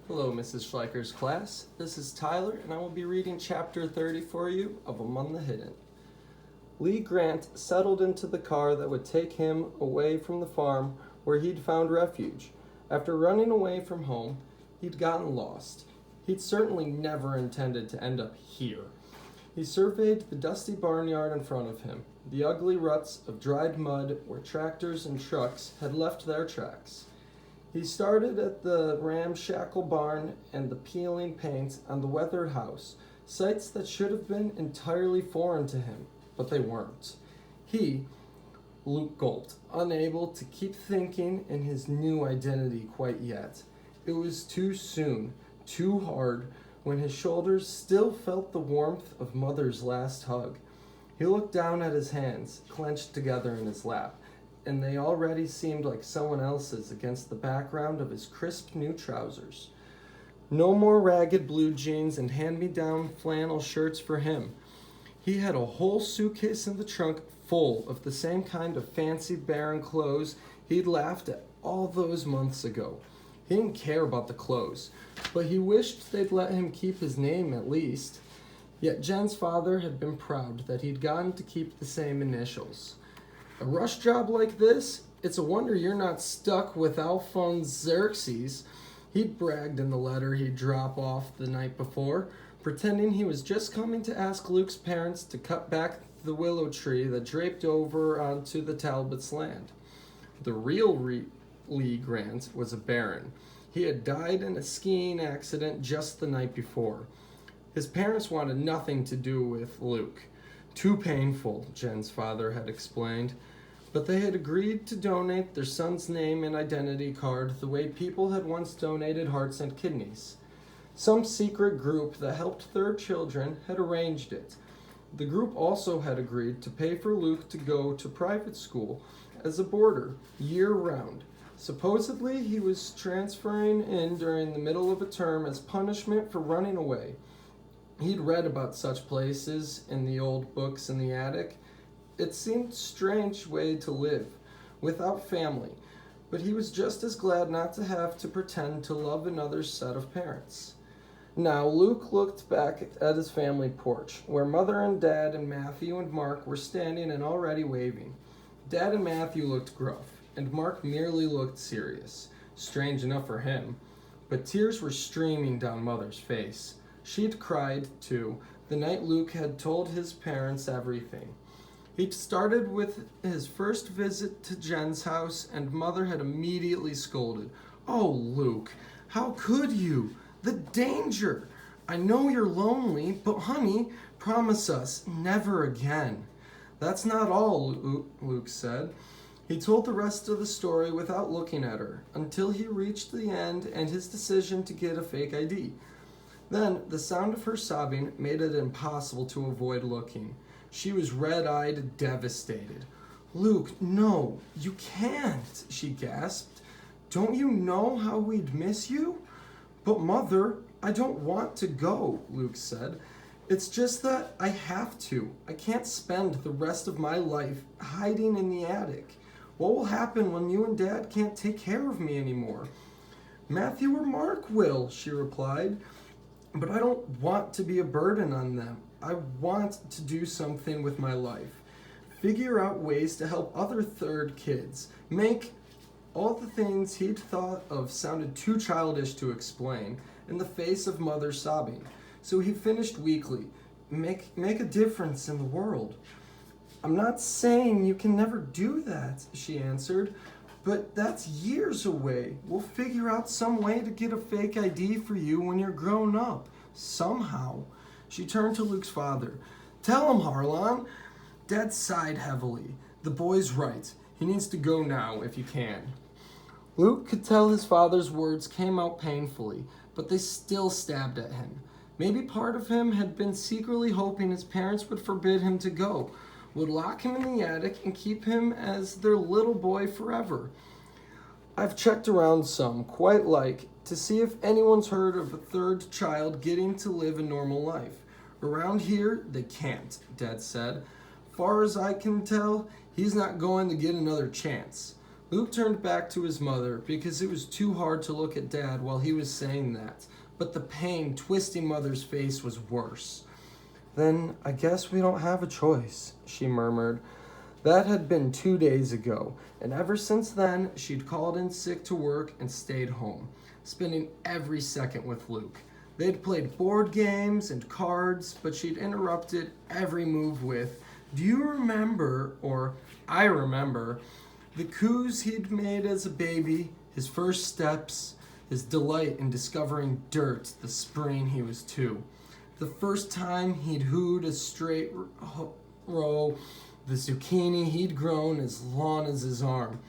Hello, Mrs. Schleicher's class. This is Tyler, and I will be reading Chapter 30 for you of Among the Hidden. Lee Grant settled into the car that would take him away from the farm where he'd found refuge. After running away from home, he'd gotten lost. He'd certainly never intended to end up here. He surveyed the dusty barnyard in front of him, the ugly ruts of dried mud where tractors and trucks had left their tracks. He started at the ramshackle barn and the peeling paint on the weathered house, sights that should have been entirely foreign to him, but they weren't. Luke gulped, unable to keep thinking in his new identity quite yet. It was too soon, too hard, when his shoulders still felt the warmth of Mother's last hug. He looked down at his hands, clenched together in his lap, and they already seemed like someone else's against the background of his crisp new trousers. No more ragged blue jeans and hand-me-down flannel shirts for him. He had a whole suitcase in the trunk full of the same kind of fancy barren clothes he'd laughed at all those months ago. He didn't care about the clothes, but he wished they'd let him keep his name at least. Yet Jen's father had been proud that he'd gotten to keep the same initials. A rush job like this? It's a wonder you're not stuck with Alphonse Xerxes, he'd bragged in the letter he'd drop off the night before, pretending he was just coming to ask Luke's parents to cut back the willow tree that draped over onto the Talbots' land. The real Lee Grant was a baron. He had died in a skiing accident just the night before. His parents wanted nothing to do with Luke. Too painful, Jen's father had explained, but they had agreed to donate their son's name and identity card the way people had once donated hearts and kidneys. Some secret group that helped third children had arranged it. The group also had agreed to pay for Luke to go to private school as a boarder year-round. Supposedly, he was transferring in during the middle of a term as punishment for running away. He'd read about such places in the old books in the attic. It seemed a strange way to live, without family, but he was just as glad not to have to pretend to love another set of parents. Now Luke looked back at his family porch, where Mother and Dad and Matthew and Mark were standing and already waving. Dad and Matthew looked gruff, and Mark merely looked serious. Strange enough for him, but tears were streaming down Mother's face. She'd cried, too, the night Luke had told his parents everything. He'd started with his first visit to Jen's house, and Mother had immediately scolded. "Oh, Luke, how could you? The danger! I know you're lonely, but honey, promise us, never again." "That's not all," Luke said. He told the rest of the story without looking at her, until he reached the end and his decision to get a fake ID. Then, the sound of her sobbing made it impossible to avoid looking. She was red-eyed, devastated. "Luke, no, you can't," she gasped. "Don't you know how we'd miss you?" "But Mother, I don't want to go," Luke said. "It's just that I have to. I can't spend the rest of my life hiding in the attic. What will happen when you and Dad can't take care of me anymore?" "Matthew or Mark will," she replied. "But I don't want to be a burden on them. I want to do something with my life. Figure out ways to help other third kids. Make..." All the things he'd thought of sounded too childish to explain, in the face of Mother sobbing. So he finished weakly. Make a difference in the world." "I'm not saying you can never do that," she answered. "But that's years away. We'll figure out some way to get a fake ID for you when you're grown up. Somehow." She turned to Luke's father. "Tell him, Harlan." Dad sighed heavily. "The boy's right. He needs to go now, if you can." Luke could tell his father's words came out painfully, but they still stabbed at him. Maybe part of him had been secretly hoping his parents would forbid him to go, would lock him in the attic and keep him as their little boy forever. "I've checked around some, quite like, to see if anyone's heard of a third child getting to live a normal life. Around here, they can't," Dad said. "Far as I can tell, he's not going to get another chance. Luke turned back to his mother because it was too hard to look at Dad while he was saying that, but the pain twisting Mother's face was worse. "Then I guess we don't have a choice," she murmured. That had been 2 days ago, and ever since then, she'd called in sick to work and stayed home, spending every second with Luke. They'd played board games and cards, but she'd interrupted every move with, "Do you remember," or "I remember," the coups he'd made as a baby, his first steps, his delight in discovering dirt the spring he was 2. The first time he'd hooed a straight row, the zucchini he'd grown as long as his arm,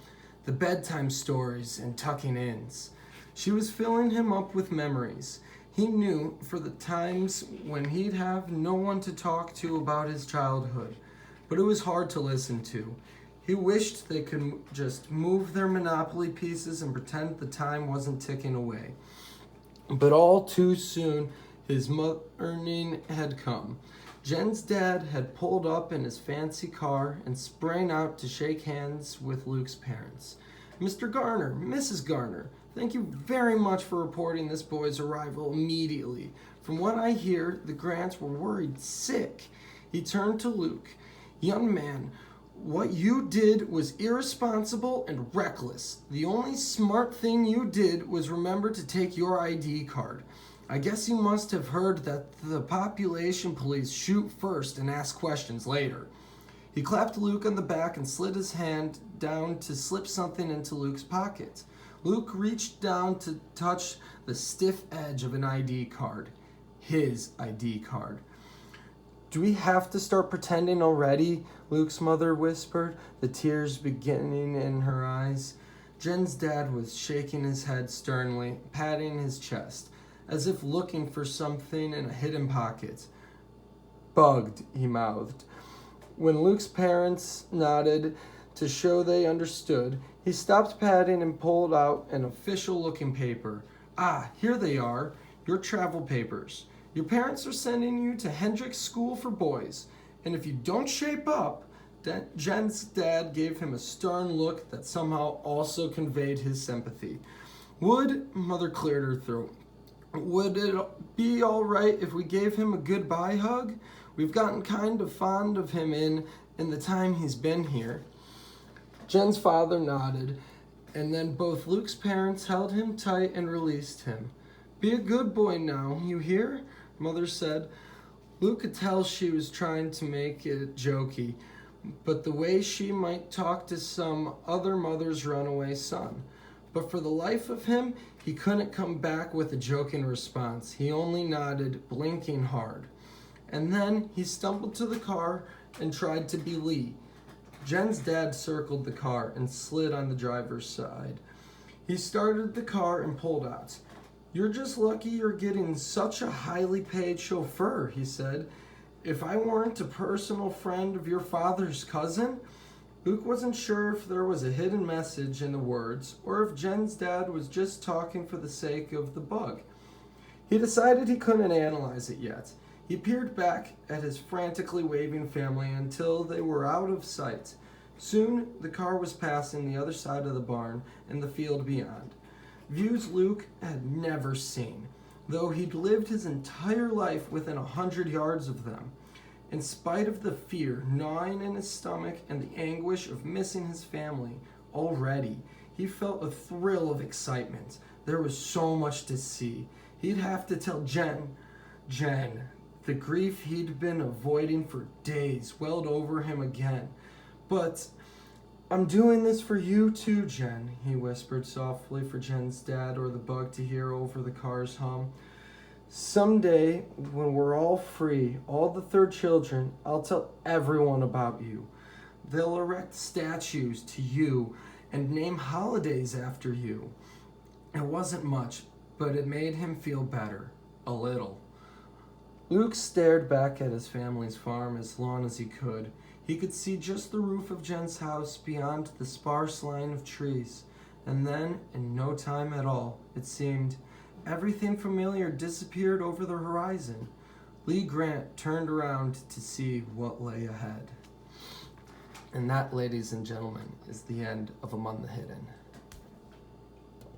the bedtime stories and tucking ins. She was filling him up with memories. He knew for the times when he'd have no one to talk to about his childhood, but it was hard to listen to. He wished they could just move their Monopoly pieces and pretend the time wasn't ticking away. But all too soon, his morning had come. Jen's dad had pulled up in his fancy car and sprang out to shake hands with Luke's parents. "Mr. Garner, Mrs. Garner, thank you very much for reporting this boy's arrival immediately. From what I hear, the Grants were worried sick." He turned to Luke. "Young man, what you did was irresponsible and reckless. The only smart thing you did was remember to take your ID card. I guess you must have heard that the population police shoot first and ask questions later." He clapped Luke on the back and slid his hand down to slip something into Luke's pocket. Luke reached down to touch the stiff edge of an ID card. His ID card. "Do we have to start pretending already?" Luke's mother whispered, the tears beginning in her eyes. Jen's dad was shaking his head sternly, patting his chest, as if looking for something in a hidden pocket. "Bugged," he mouthed. When Luke's parents nodded to show they understood, he stopped patting and pulled out an official-looking paper. "Ah, here they are, your travel papers. Your parents are sending you to Hendrick's School for Boys, and if you don't shape up..." Jen's dad gave him a stern look that somehow also conveyed his sympathy. Mother cleared her throat. "Would it be all right if we gave him a goodbye hug? We've gotten kind of fond of him in the time he's been here." Jen's father nodded, and then both Luke's parents held him tight and released him. "Be a good boy now, you hear?" Mother said. Luke could tell she was trying to make it jokey, but the way she might talk to some other mother's runaway son. But for the life of him, he couldn't come back with a joking response. He only nodded, blinking hard. And then he stumbled to the car and tried to be Lee. Jen's dad circled the car and slid on the driver's side. He started the car and pulled out. "You're just lucky you're getting such a highly paid chauffeur," he said. "If I weren't a personal friend of your father's cousin..." Luke wasn't sure if there was a hidden message in the words or if Jen's dad was just talking for the sake of the bug. He decided he couldn't analyze it yet. He peered back at his frantically waving family until they were out of sight. Soon, the car was passing the other side of the barn and the field beyond. Views Luke had never seen, though he'd lived his entire life within 100 yards of them. In spite of the fear gnawing in his stomach and the anguish of missing his family already, he felt a thrill of excitement. There was so much to see. He'd have to tell Jen. The grief he'd been avoiding for days welled over him again. "But I'm doing this for you too, Jen," he whispered softly for Jen's dad or the bug to hear over the car's hum. "Someday, when we're all free, all the third children, I'll tell everyone about you. They'll erect statues to you and name holidays after you." It wasn't much, but it made him feel better. A little. Luke stared back at his family's farm as long as he could. He could see just the roof of Jen's house beyond the sparse line of trees. And then, in no time at all, it seemed, everything familiar disappeared over the horizon. Lee Grant turned around to see what lay ahead. And that, ladies and gentlemen, is the end of Among the Hidden.